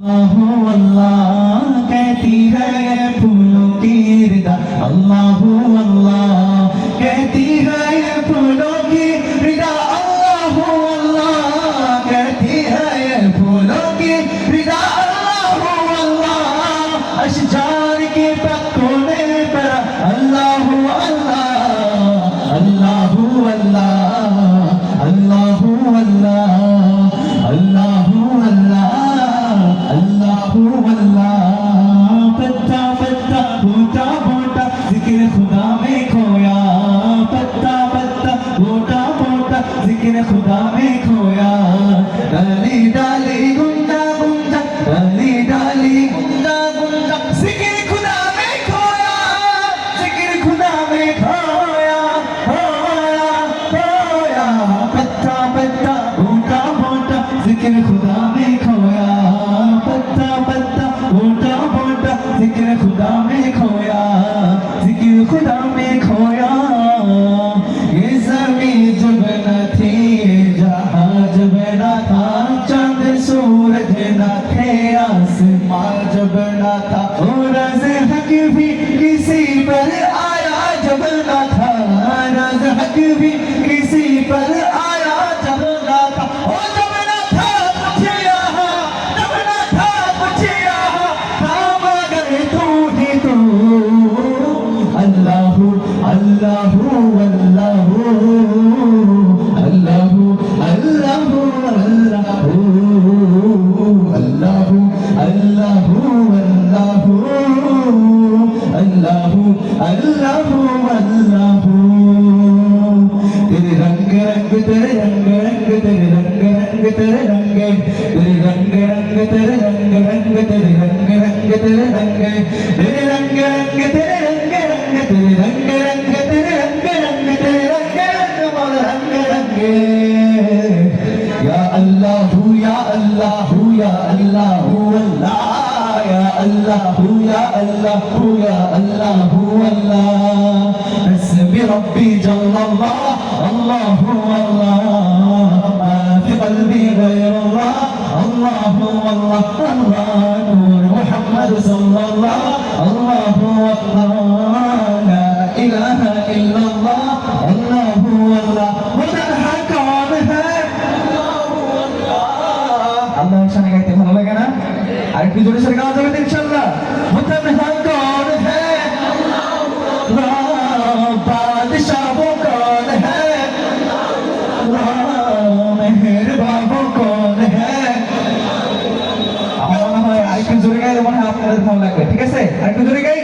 अल्लाह अल्लाह कहती है फूलों की रिदा, अल्लाह अल्लाह कहती है फूलों की रिदा, अल्लाह अल्लाह कहती है फूलों की रिदा, अल्लाह अल्लाह अशजार के पत्तों ने पर अल्लाह अल्लाह अल्लाह अल्लाह अल्लाह अल्लाह अल्लाह अल्लाह अल्लाह पत्ता पत्ता बूटा बूटा जिक्र खुदा में खोया, पत्ता पत्ता बूटा बूटा जिक्र खुदा में खोया, डाली डाली गुंजा गुंजा डाली डाली गुंजा गुंजा जिक्र खुदा में खोया, जिक्र खुदा में खोया खोया खोया, पत्ता पत्ता बूटा बूटा जिक्र खुदा में खोया, पत्ता पत्ता बूटा बूटा जिक्र खुदा में खोया, जिक्र खुदा में खोया। ये ज़मीं जब न थी, जहाँ जब न था, चांद सूरज न थे, आसमां जब न था, रज़ हक भी किसी पर आया जब न था, रज़ हक भी किसी पर आया जब न था, ओ जब न था कुछ यहाँ, जब न था कुछ यहाँ, था मगर तू ही तू, अल्लाह अल्लाह अल्लाह अल्लाह अल्लाह अल्लाह अल्लाह अल्लाह अल्लाह अल्लाह तेरे रंग रंग तेरे रंग रंग तेरे रंग रंग तेरे रंग तेरे रंग रंग तेरे रंग रंग तेरे रंग रंग तेरे रंग तेरे रंग रंग तेरे रंग रंग तेरे रंग रंग तेरे रंग रंग तेरे रंग रंग मोर रंग रंग या अल्लाह या अल्लाह या अल्लाह अल्लाह या अल्लाह या अल्लाह या अल्लाह अल्लाह हस्बी रब्बी जल्लल्लाह अल्लाह अल्लाह मा फी क़ल्बी गैरुल्लाह अल्लाह अल्लाह अल्लाह नूर मुहम्मद सल्लल्लाह अल्लाह अल्लाह ला इलाहा इल्लल्लाह अल्लाह अल्लाह मुतनहा कौन है আল্লাহর শানে গাইতে ভালো লাগে না? আর একটু জোরে সরে গাওয়া যাবে ইনশাআল্লাহ। মুতনহা कौन है बादशाह वो कौन है, मेहरबान वो कौन है। আমার মনে হয় আরেকটু জোরে গাইলে মনে হয় আপনাদের ভালো লাগবে, ঠিক আছে? আরেকটু জোরে গাই।